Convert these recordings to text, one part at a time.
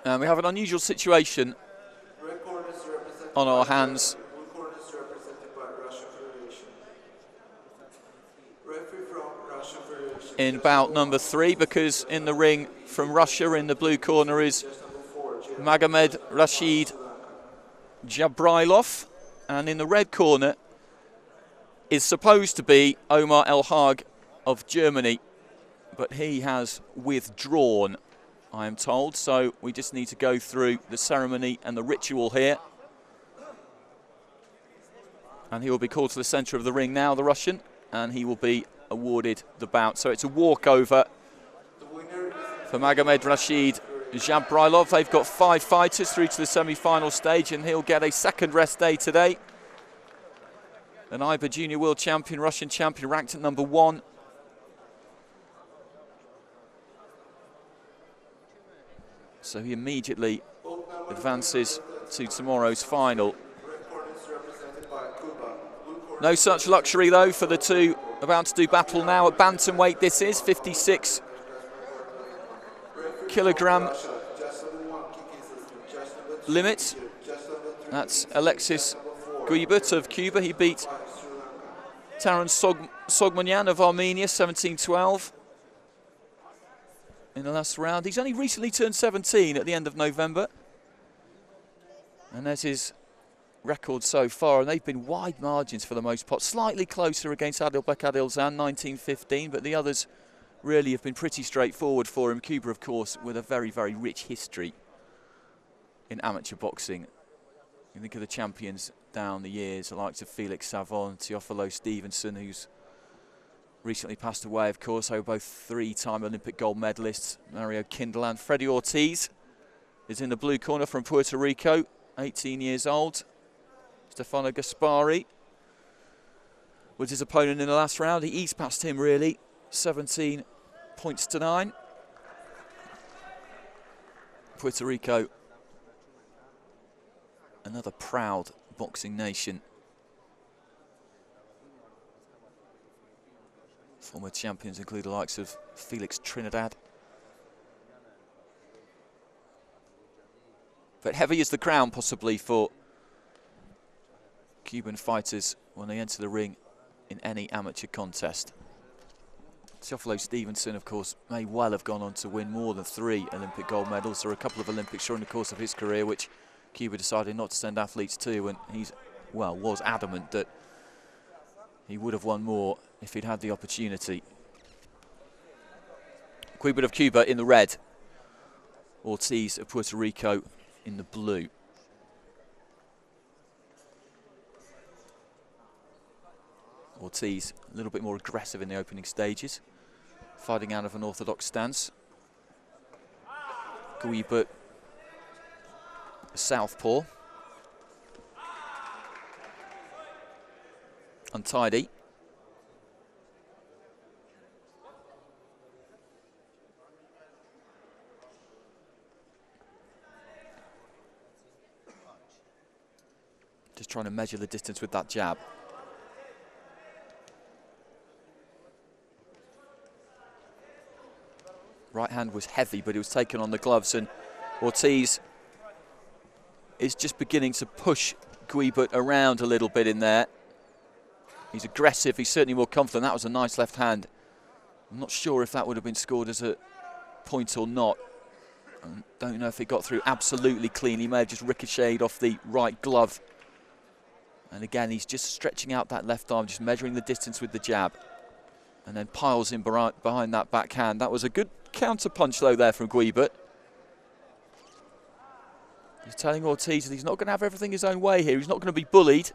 And we have an unusual situation on our hands. In bout number 3, because in the ring from Russia in the blue corner is Magomed Rashid Jabrailov, and in the red corner is supposed to be Omar El Haag of Germany, but he has withdrawn, I am told, so we just need to go through the ceremony and the ritual here. And he will be called to the centre of the ring now, the Russian, and he will be awarded the bout. So it's a walkover for Magomed Rashid Jabrailov. They've got 5 fighters through to the semi-final stage, and he'll get a second rest day today. An AIBA Junior World Champion, Russian champion, ranked at number 1. So he immediately advances to tomorrow's final. No such luxury, though, for the two about to do battle now. At bantamweight, this is 56 kilogram limit. That's Alexeis GUIBERT of Cuba. He beat Taran Sogmonyan of Armenia, 17-12 in the last round. He's only recently turned 17 at the end of November. And there's his record so far, and they've been wide margins for the most part. Slightly closer against Adilbek Adilzan, 19-15, but the others really have been pretty straightforward for him. Cuba, of course, with a very, very rich history in amateur boxing. You think of the champions down the years, the likes of Felix Savon, Teofilo Stevenson, who's recently passed away, of course. They were both 3-time Olympic gold medalists. Mario Kindelan. Freddy Ortiz is in the blue corner from Puerto Rico, 18 years old. Stefano Gaspari was his opponent in the last round. He eased past him, really, 17 points to 9. Puerto Rico, another proud boxing nation. Former champions include the likes of Felix Trinidad. But heavy is the crown, possibly, for Cuban fighters when they enter the ring in any amateur contest. Teofilo Stevenson, of course, may well have gone on to win more than 3 Olympic gold medals, or a couple of Olympics during the course of his career, which Cuba decided not to send athletes to, and he's, well, was adamant that he would have won more if he'd had the opportunity. GUIBERT of Cuba in the red, Ortiz of Puerto Rico in the blue. Ortiz a little bit more aggressive in the opening stages, fighting out of an orthodox stance. GUIBERT, southpaw, untidy. Just trying to measure the distance with that jab. Right hand was heavy, but it was taken on the gloves, and Ortiz is just beginning to push GUIBERT around a little bit in there. He's aggressive, he's certainly more confident. That was a nice left hand. I'm not sure if that would have been scored as a point or not. I don't know if it got through absolutely clean. He may have just ricocheted off the right glove. And again, he's just stretching out that left arm, just measuring the distance with the jab. And then piles in behind that backhand. That was a good counter punch, though, there from GUIBERT. He's telling Ortiz that he's not going to have everything his own way here. He's not going to be bullied.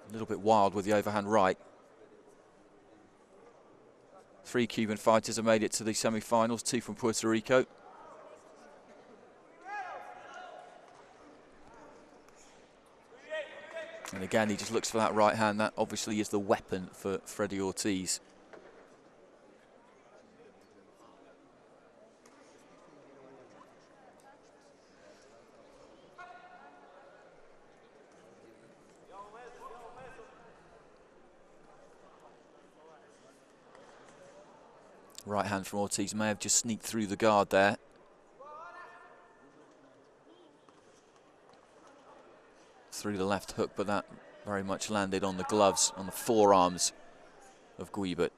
A little bit wild with the overhand right. 3 Cuban fighters have made it to the semi-finals, 2 from Puerto Rico. And again, he just looks for that right hand. That obviously is the weapon for Freddy Ortiz. Right hand from Ortiz may have just sneaked through the guard there. Through the left hook, but that very much landed on the gloves, on the forearms of Guibert.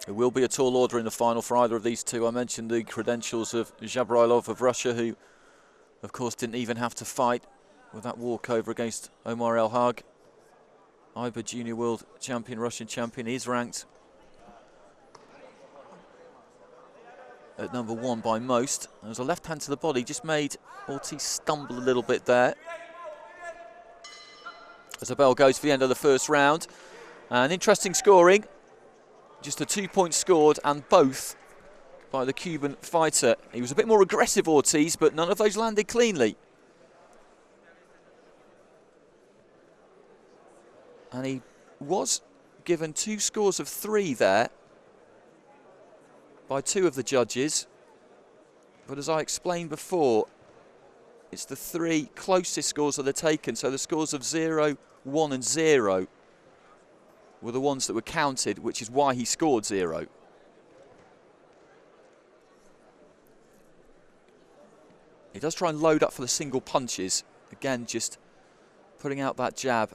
It will be a tall order in the final for either of these two. I mentioned the credentials of Zabrailov of Russia, who, of course, didn't even have to fight with that walkover against Omar El Haag. AIBA Junior World Champion, Russian champion, is ranked at #1 by most. There's a left hand to the body, just made Ortiz stumble a little bit there. As the bell goes for the end of the first round. And interesting scoring. Just a 2-point scored, and both by the Cuban fighter. He was a bit more aggressive, Ortiz, but none of those landed cleanly. And he was given 2 scores of 3 there by 2 of the judges. But as I explained before, it's the 3 closest scores that are taken. So the scores of 0, 1 and 0 were the ones that were counted, which is why he scored 0. He does try and load up for the single punches. Again, just putting out that jab.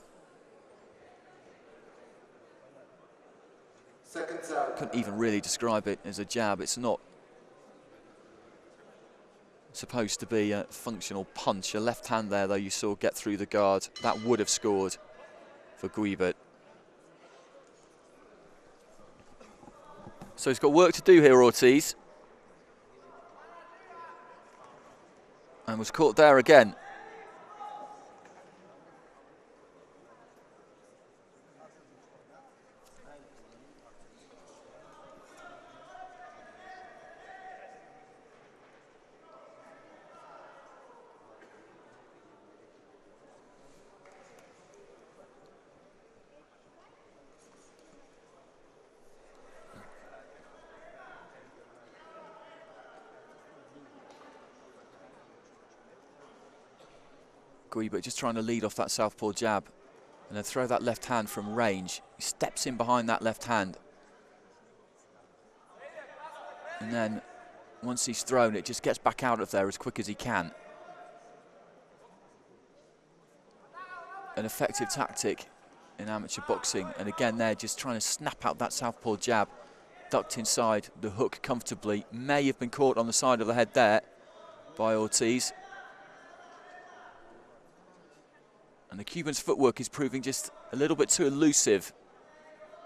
Couldn't even really describe it as a jab. It's not supposed to be a functional punch. A left hand there, though, you saw get through the guard. That would have scored for Guibert. So he's got work to do here, Ortiz. And was caught there again. Guibert just trying to lead off that southpaw jab and then throw that left hand from range. He steps in behind that left hand. And then once he's thrown, it just gets back out of there as quick as he can. An effective tactic in amateur boxing. And again, they're just trying to snap out that southpaw jab. Ducked inside the hook comfortably. May have been caught on the side of the head there by Ortiz. And the Cuban's footwork is proving just a little bit too elusive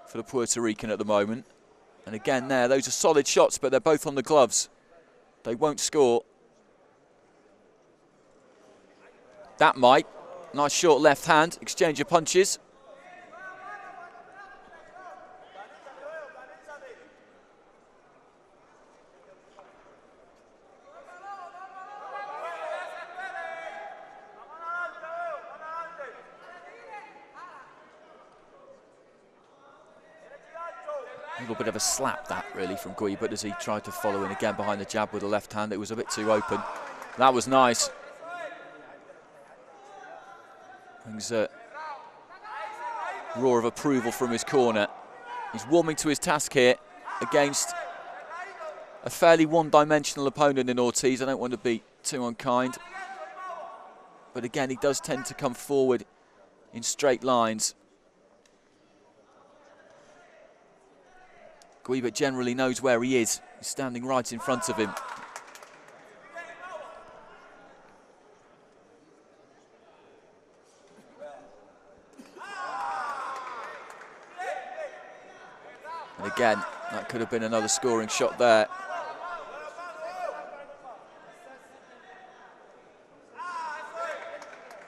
for the Puerto Rican at the moment. And again there, those are solid shots, but they're both on the gloves. They won't score. That might. Nice short left hand, exchange of punches. A little bit of a slap that really from Guibert as he tried to follow in again behind the jab with the left hand. It was a bit too open. That was nice. Brings a roar of approval from his corner. He's warming to his task here against a fairly one-dimensional opponent in Ortiz. I don't want to be too unkind. But again, he does tend to come forward in straight lines. Guibert generally knows where he is. He's standing right in front of him. And again, that could have been another scoring shot there.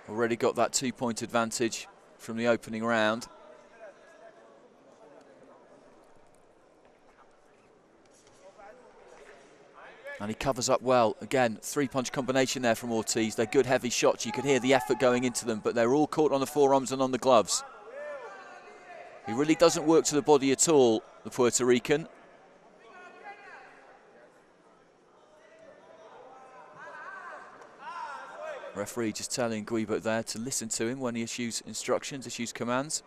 Already got that 2-point advantage from the opening round. And he covers up well. Again, 3-punch combination there from Ortiz. They're good heavy shots. You could hear the effort going into them, but they're all caught on the forearms and on the gloves. He really doesn't work to the body at all, the Puerto Rican. Referee just telling Guibert there to listen to him when he issues instructions, issues commands.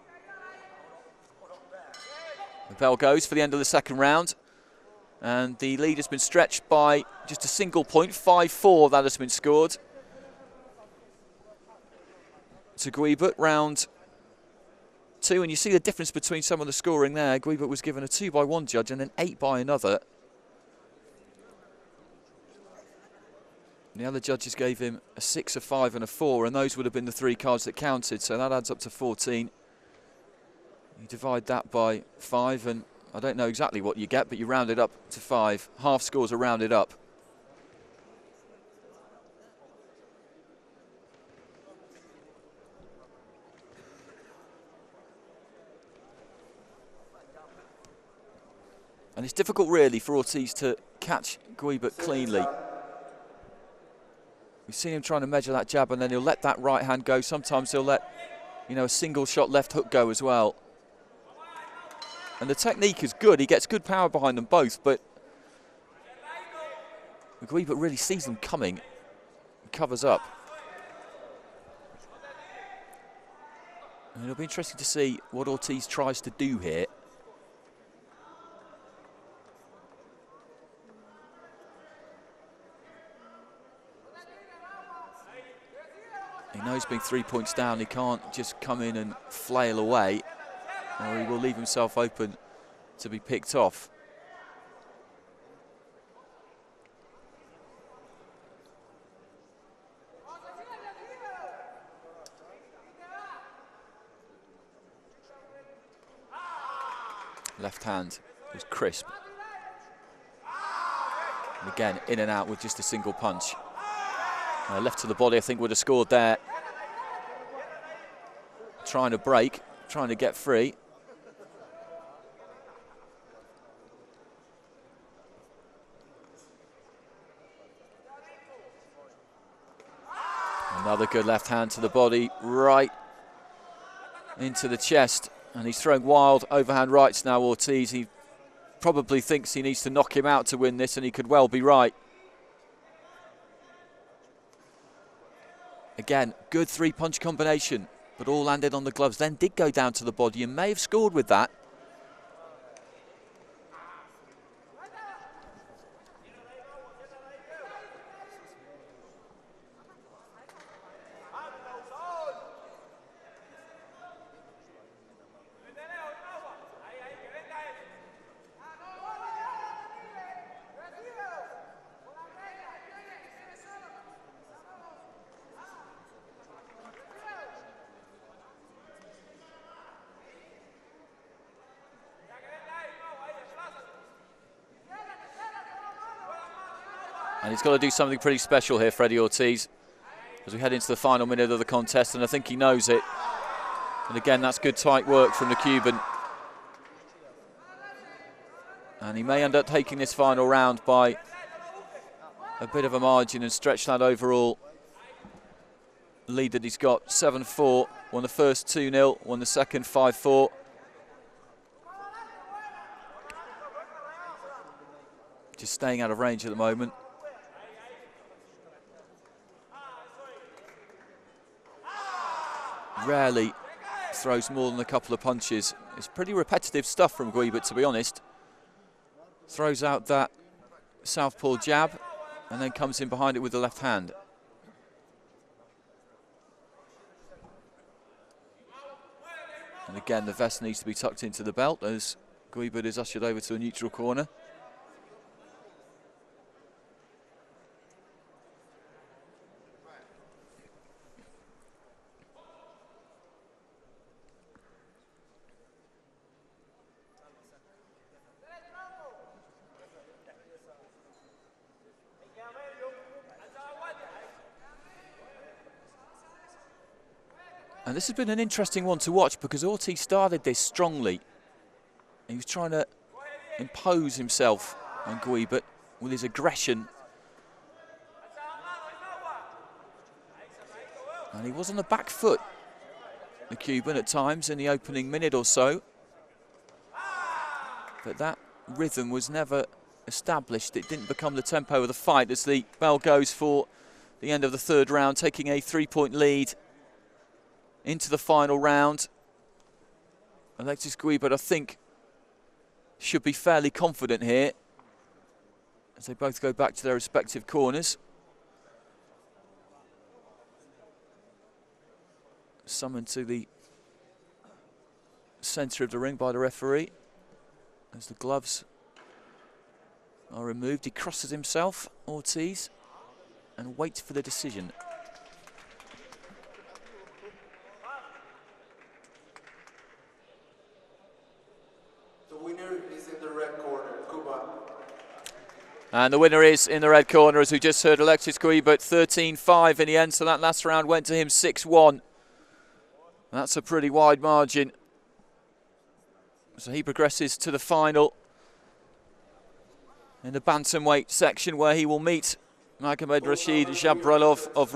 The bell goes for the end of the second round. And the lead has been stretched by just a single point, 5-4 that has been scored. To Guibert, round 2, and you see the difference between some of the scoring there. Guibert was given a 2 by one judge and then 8 by another. And the other judges gave him a 6, a 5 and a 4, and those would have been the 3 cards that counted, so that adds up to 14. You divide that by 5, and I don't know exactly what you get, but you round it up to 5. Half scores are rounded up. And it's difficult really for Ortiz to catch Guibert cleanly. We've seen him trying to measure that jab, and then he'll let that right hand go. Sometimes he'll let, you know, a single shot left hook go as well. And the technique is good. He gets good power behind them both, but Guibert really sees them coming and covers up. And it'll be interesting to see what Ortiz tries to do here. He knows being 3 points down, he can't just come in and flail away, or he will leave himself open to be picked off. Left hand was crisp. And again, in and out with just a single punch. Left to the body, I think, would have scored there. Trying to break, trying to get free. Another good left hand to the body, right into the chest. And he's throwing wild overhand rights now, Ortiz. He probably thinks he needs to knock him out to win this, and he could well be right. Again, good 3-punch combination, but all landed on the gloves, then did go down to the body and may have scored with that. And he's got to do something pretty special here, Freddy Ortiz, as we head into the final minute of the contest, and I think he knows it. And again, that's good tight work from the Cuban. And he may end up taking this final round by a bit of a margin and stretch that overall lead that he's got. 7-4, won the first 2-0, won the second 5-4. Just staying out of range at the moment. Rarely throws more than a couple of punches. It's pretty repetitive stuff from Guibert, to be honest. Throws out that southpaw jab and then comes in behind it with the left hand. And again, the vest needs to be tucked into the belt as Guibert is ushered over to a neutral corner. And this has been an interesting one to watch because Ortiz started this strongly. He was trying to impose himself on Guibert with his aggression. And he was on the back foot, the Cuban, at times in the opening minute or so. But that rhythm was never established. It didn't become the tempo of the fight as the bell goes for the end of the third round, taking a 3-point lead into the final round. Alexeis GUIBERT, I think, should be fairly confident here as they both go back to their respective corners. Summoned to the centre of the ring by the referee as the gloves are removed. He crosses himself, Ortiz, and waits for the decision. The winner is in the red corner, Cuba. And the winner is in the red corner, as we just heard, Alexeis GUIBERT, 13-5 in the end, so that last round went to him 6-1. That's a pretty wide margin. So he progresses to the final in the bantamweight section, where he will meet Magomed Rashid Jabrilov of Russia.